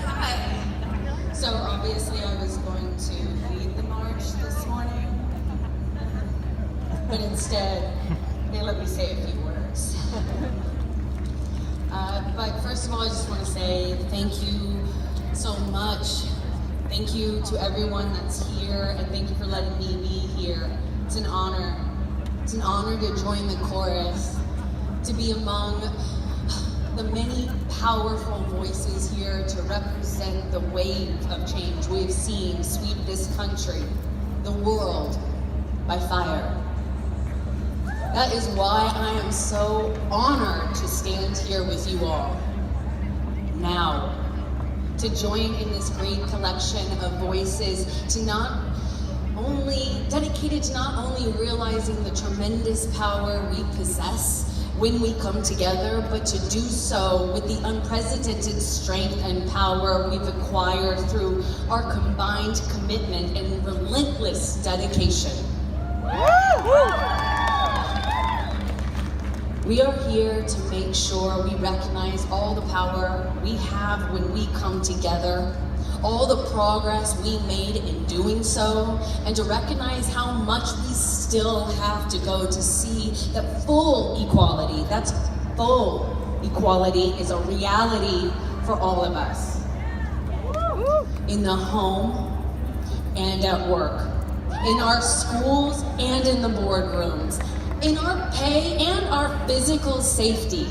Hi. So obviously I was going to lead the march this morning, but instead they let me say a few words. But first of all, I just want to say thank you so much. Thank you to everyone that's here, and thank you for letting me be here. It's an honor. It's an honor to join the chorus, to be among the many powerful voices here to represent the wave of change we have seen sweep this country, the world, by fire. That is why I am so honored to stand here with you all now, to join in this great collection of voices, dedicated to not only realizing the tremendous power we possess when we come together, but to do so with the unprecedented strength and power we've acquired through our combined commitment and relentless dedication. We are here to make sure we recognize all the power we have when we come together, all the progress we made in doing so, and to recognize how much we still have to go to see that full equality, that's full equality, is a reality for all of us. In the home and at work, in our schools and in the boardrooms, in our pay and our physical safety,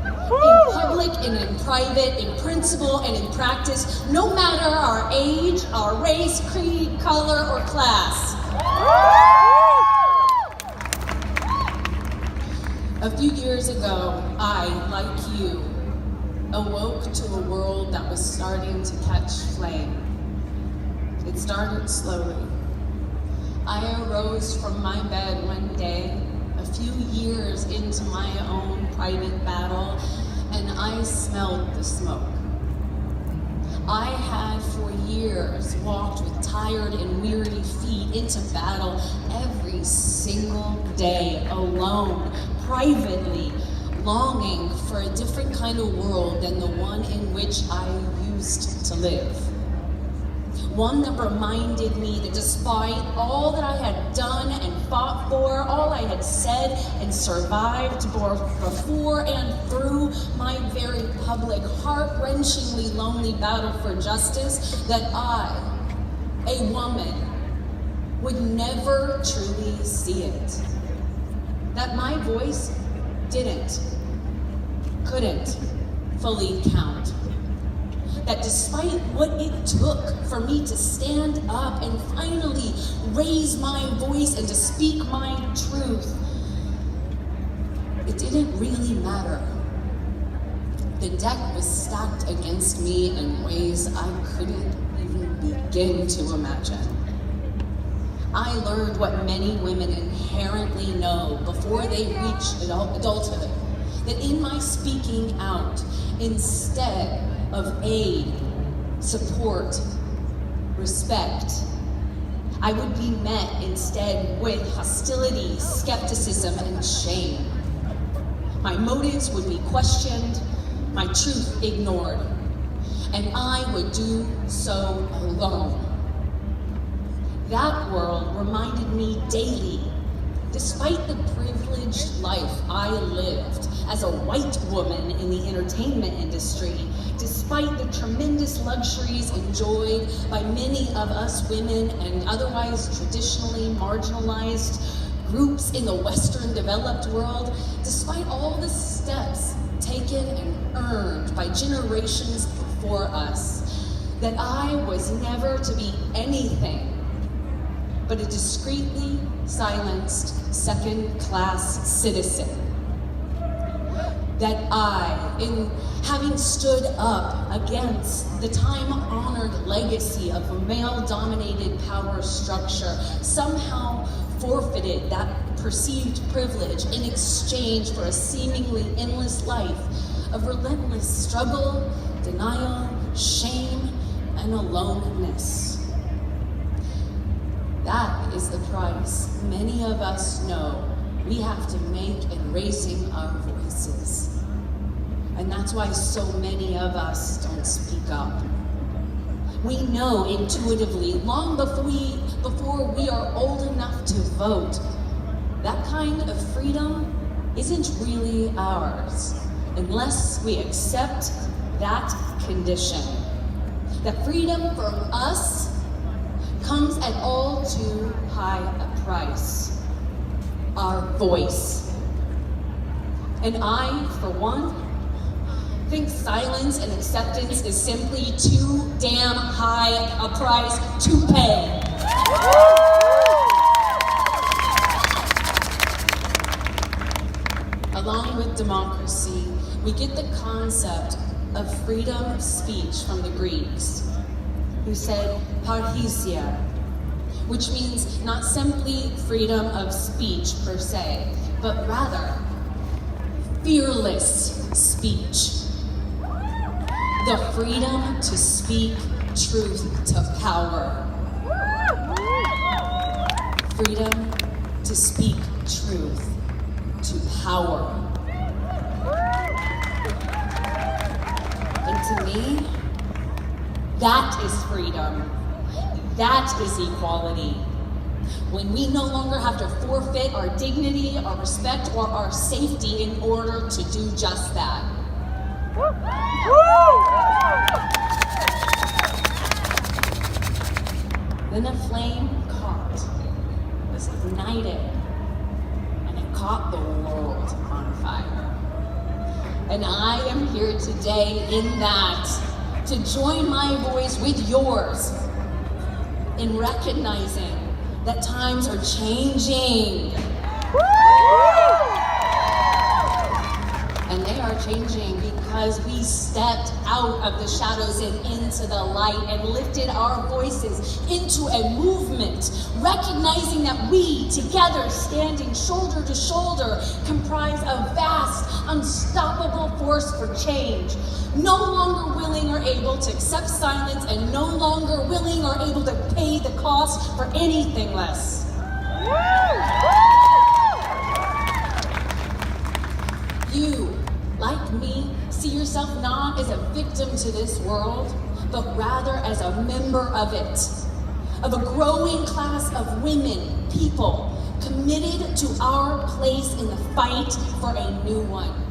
in public and in private, in principle and in practice, no matter our age, our race, creed, color, or class. A few years ago, I, like you, awoke to a world that was starting to catch flame. It started slowly. I arose from my bed one day, a few years into my own private battle, and I smelled the smoke. I had for years walked with tired and weary feet into battle every single day, alone, privately, longing for a different kind of world than the one in which I used to live. One that reminded me that despite all that I had done and fought for, all I had said and survived before and through my very public, heart-wrenchingly lonely battle for justice, that I, a woman, would never truly see it. That my voice couldn't fully count. That despite what it took for me to stand up and finally raise my voice and to speak my truth, it didn't really matter. The deck was stacked against me in ways I couldn't even begin to imagine. I learned what many women inherently know before they reach adulthood, that in my speaking out, instead of aid, support, respect, I would be met instead with hostility, skepticism, and shame. My motives would be questioned, my truth ignored, and I would do so alone. That world reminded me daily, despite the privileged life I lived as a white woman in the entertainment industry, despite the tremendous luxuries enjoyed by many of us women and otherwise traditionally marginalized groups in the Western developed world, despite all the steps taken and earned by generations before us, that I was never to be anything but a discreetly silenced second-class citizen. That I, in having stood up against the time-honored legacy of a male-dominated power structure, somehow forfeited that perceived privilege in exchange for a seemingly endless life of relentless struggle, denial, shame, and aloneness. That is the price many of us know we have to make in raising our voices. And that's why so many of us don't speak up. We know intuitively, long before we are old enough to vote, that kind of freedom isn't really ours unless we accept that condition. That freedom from us comes at all too high a price. Our voice. And I, for one, think silence and acceptance is simply too damn high a price to pay. Along with democracy, we get the concept of freedom of speech from the Greeks, who said parrhesia, which means not simply freedom of speech per se, but rather fearless speech. The freedom to speak truth to power. Freedom to speak truth to power. And to me, that is freedom. That is equality. When we no longer have to forfeit our dignity, our respect, or our safety in order to do just that. Then a flame was ignited, and it caught the world on fire. And I am here today in that, to join my voice with yours in recognizing that times are changing. And they are changing because we stepped out of the shadows and into the light and lifted our voices into a movement, recognizing that we, together, standing shoulder to shoulder, comprise a vast, unstoppable force for change. No longer willing or able to accept silence, and no longer willing or able to pay the cost for anything less. You, like me, see yourself not as a victim to this world, but rather as a member of it, of a growing class of women, people, committed to our place in the fight for a new one.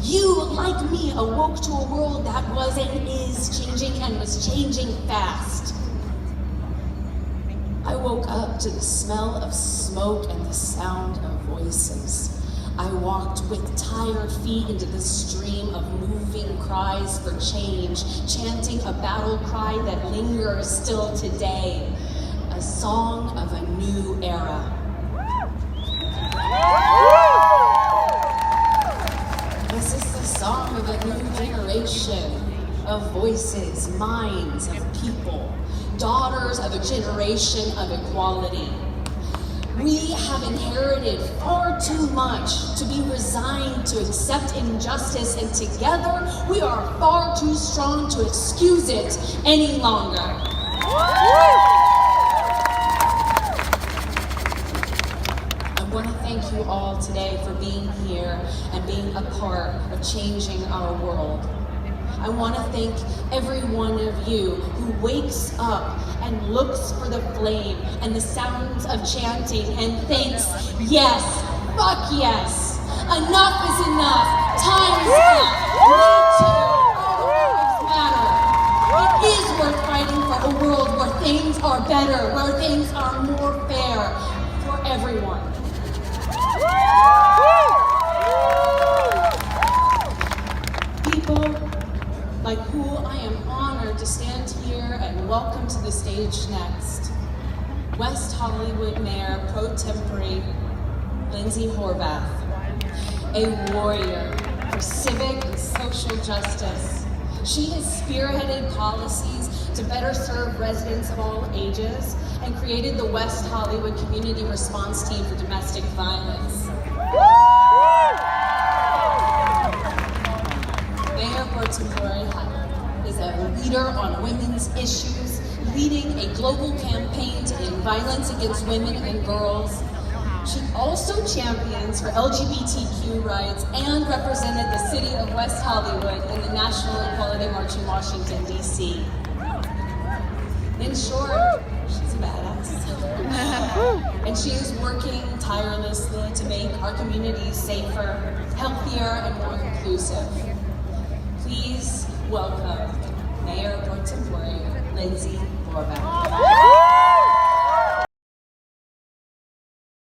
You, like me, awoke to a world that was and is changing and was changing fast. I woke up to the smell of smoke and the sound of voices. I walked with tired feet into the stream of moving cries for change, chanting a battle cry that lingers still today, a song of a new era. This is the song of a new generation of voices, minds of people, daughters of a generation of equality. We have inherited far too much to be resigned to accept injustice, and together we are far too strong to excuse it any longer. I want to thank you all today for being here and being a part of changing our world. I want to thank every one of you who wakes up and looks for the flame and the sounds of chanting and thinks, yes, fuck yes, enough is enough, time is up, me too, our lives matter. It is worth fighting for a world where things are better, where things are more fair for everyone. People like who I am honored to stand here and welcome to the stage next. West Hollywood Mayor Pro Tempore Lindsay Horvath, a warrior for civic and social justice. She has spearheaded policies to better serve residents of all ages and created the West Hollywood Community Response Team for Domestic Violence. Mayor Pro Tempore is a leader on women's issues, leading a global campaign to end violence against women and girls. She also champions for LGBTQ rights and represented the city of West Hollywood in the National Equality March in Washington, D.C. In short, she's a badass. And she is working tirelessly to make our communities safer, healthier, and more inclusive. Please welcome Mayor Pro Tempore Lindsay Lorbeck.